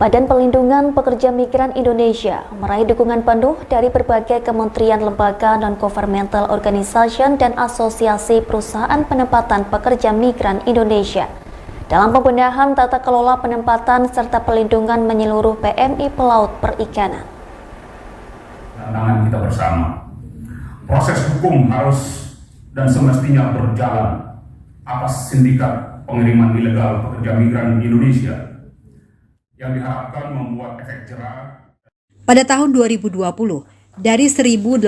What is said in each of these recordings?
Badan Pelindungan Pekerja Migran Indonesia meraih dukungan penuh dari berbagai kementerian, lembaga, non-governmental organization, dan asosiasi perusahaan penempatan pekerja migran Indonesia dalam pembenahan tata kelola penempatan serta pelindungan menyeluruh PMI pelaut perikanan. Tantangan kita bersama. Proses hukum harus dan semestinya berjalan atas sindikat pengiriman ilegal pekerja migran Indonesia yang diharapkan membuat efek jera. Pada tahun 2020, dari 1.812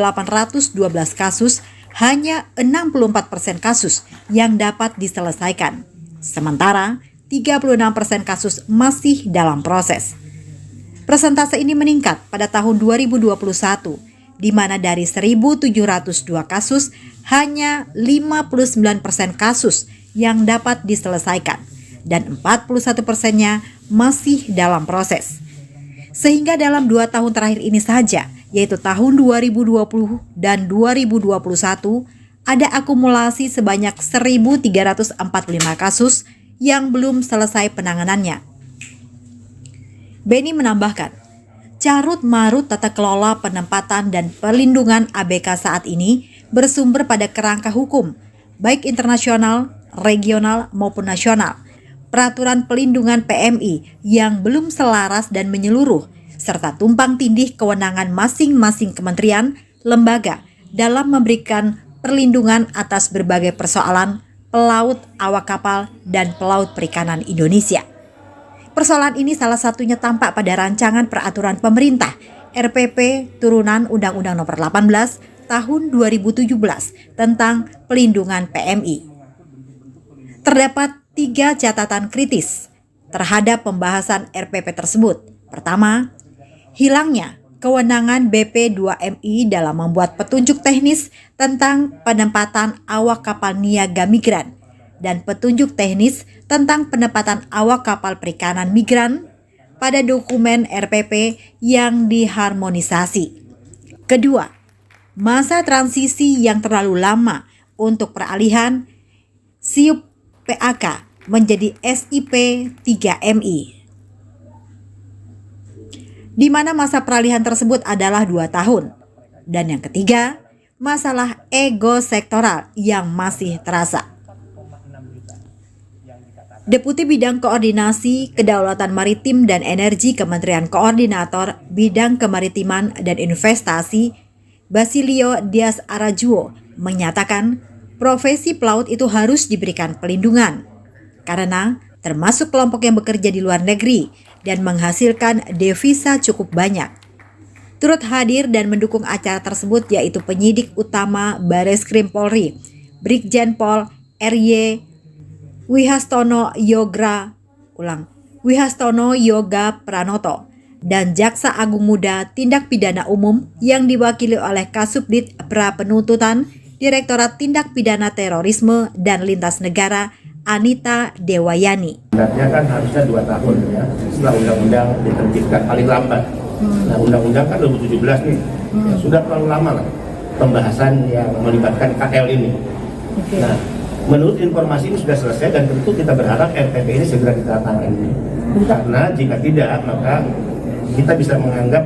kasus, hanya 64% kasus yang dapat diselesaikan. Sementara, 36% kasus masih dalam proses. Persentase ini meningkat pada tahun 2021, di mana dari 1.702 kasus, hanya 59% kasus yang dapat diselesaikan, dan 41%-nya masih dalam proses. Sehingga dalam 2 tahun terakhir ini saja, yaitu tahun 2020 dan 2021, ada akumulasi sebanyak 1.345 kasus yang belum selesai penanganannya. Beni menambahkan, carut-marut tata kelola penempatan dan perlindungan ABK saat ini bersumber pada kerangka hukum, baik internasional, regional maupun nasional, peraturan pelindungan PMI yang belum selaras dan menyeluruh, serta tumpang tindih kewenangan masing-masing kementerian, lembaga dalam memberikan perlindungan atas berbagai persoalan pelaut, awak kapal, dan pelaut perikanan Indonesia. Persoalan ini salah satunya tampak pada rancangan peraturan pemerintah RPP turunan Undang-Undang Nomor 18 Tahun 2017 tentang pelindungan PMI. Terdapat 3 catatan kritis terhadap pembahasan RPP tersebut. Pertama, hilangnya kewenangan BP2MI dalam membuat petunjuk teknis tentang penempatan awak kapal niaga migran dan petunjuk teknis tentang penempatan awak kapal perikanan migran pada dokumen RPP yang diharmonisasi. Kedua, masa transisi yang terlalu lama untuk peralihan SIUP PAK menjadi SIP 3MI, di mana masa peralihan tersebut adalah 2 tahun. Dan yang ketiga, masalah ego sektoral yang masih terasa. Deputi Bidang Koordinasi Kedaulatan Maritim dan Energi Kementerian Koordinator Bidang Kemaritiman dan Investasi, Basilio Dias Arajuo, menyatakan profesi pelaut itu harus diberikan pelindungan karena termasuk kelompok yang bekerja di luar negeri dan menghasilkan devisa cukup banyak. Turut hadir dan mendukung acara tersebut yaitu penyidik utama Bareskrim Polri, Brigjen Pol R.Y. Wihastono Yoga Pranoto, dan Jaksa Agung Muda Tindak Pidana Umum yang diwakili oleh Kasubdit Pra Penuntutan Direktorat Tindak Pidana Terorisme dan Lintas Negara Anita Dewayani. Sebenarnya kan harusnya 2 tahun ya setelah undang-undang diterbitkan paling lambat. Nah, undang-undang kan 2017 nih, ya, sudah terlalu lama lah pembahasan yang melibatkan KL ini. Nah, menurut informasi ini sudah selesai dan tentu kita berharap RPP ini segera ditandatangani. Karena jika tidak maka kita bisa menganggap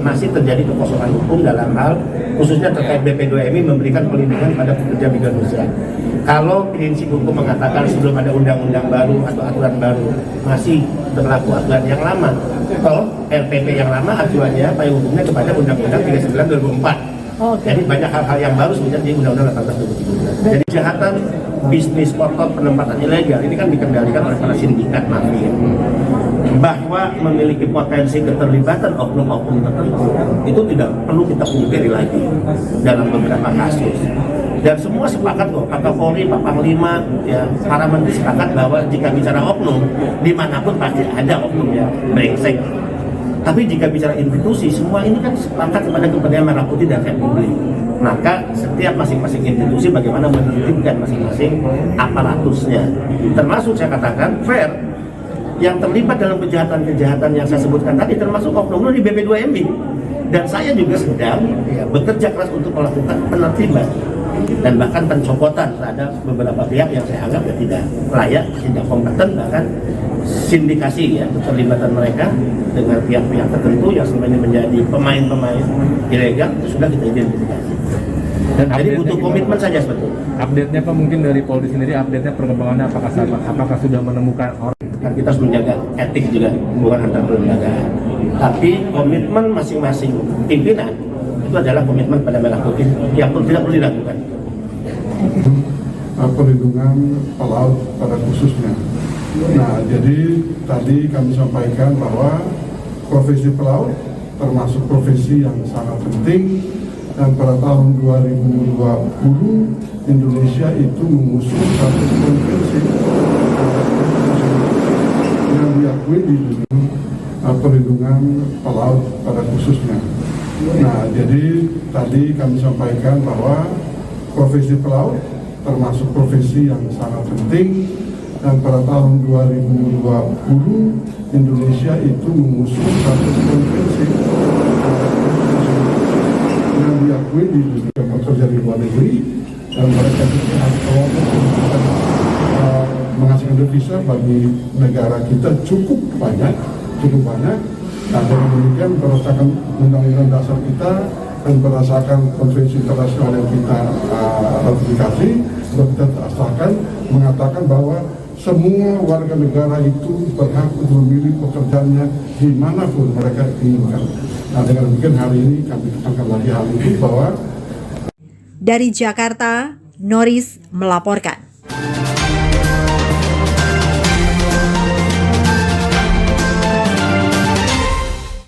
masih terjadi kekosongan hukum dalam hal khususnya terkait BP2MI memberikan perlindungan pada pekerja migran Indonesia. Kalau prinsip hukum mengatakan sebelum ada undang-undang baru atau aturan baru masih berlaku aturan yang lama, kalau RPP yang lama acuannya payung hukumnya kepada Undang-Undang 39/2004. Jadi banyak hal-hal yang baru sebenarnya di Undang-Undang 18/2017. Jadi kejahatan bisnis kotor penempatan ilegal ini kan dikendalikan oleh para sindikat mafia. Bahwa memiliki potensi keterlibatan oknum-oknum tertentu itu tidak perlu kita pungkiri lagi dalam beberapa kasus. Dan semua sepakat kok, Pak Kapolri, Pak Panglima, ya, para menteri sepakat bahwa jika bicara oknum, dimanapun pasti ada oknum yang brengsek. Tapi jika bicara institusi, semua ini kan sepakat kepada kepentingan merah putih dan republik. Maka setiap masing-masing institusi bagaimana menertibkan masing-masing aparatusnya. Termasuk saya katakan fair, yang terlibat dalam kejahatan-kejahatan yang saya sebutkan tadi termasuk oknum di BP2MI. Dan saya juga sedang bekerja keras untuk melakukan penertiban. dan bahkan pencopotan terhadap beberapa pihak yang saya anggap tidak layak, tidak kompeten, bahkan sindikasi ya keterlibatan mereka dengan pihak-pihak tertentu yang selama ini menjadi pemain-pemain ilegal itu sudah kita identifikasi. Dan jadi butuh komitmen saja sebetulnya. Update-nya Pak, mungkin dari Polri sendiri update-nya perkembangannya apakah sudah menemukan orang? Kan kita harus menjaga etik juga hubungan antar kelembagaan. Tapi komitmen masing-masing pimpinan itu adalah komitmen pada merah putih yang tidak perlu dilakukan. Perlindungan pelaut pada khususnya. Nah, jadi tadi kami sampaikan bahwa profesi pelaut termasuk profesi yang sangat penting, dan pada tahun 2020 Indonesia itu mengusung satu konvensi yang diakui di dunia, perlindungan pelaut pada khususnya. Nah, jadi tadi kami sampaikan bahwa profesi pelaut termasuk profesi yang sangat penting, dan pada tahun 2020 Indonesia itu mengusung satu konvensi yang diakui di dunia bekerja di luar negeri, dan mereka juga menghasilkan devisa bagi negara kita cukup banyak. Nah, dengan demikian berdasarkan undang-undang dasar kita dan berdasarkan konvensi internasional yang kita ratifikasi, kita asalkan mengatakan bahwa semua warga negara itu berhak untuk memilih pekerjaannya dimanapun mereka inginkan. Nah, dengan demikian hari ini kami tekankan lagi hal itu bahwa dari Jakarta, Noris melaporkan.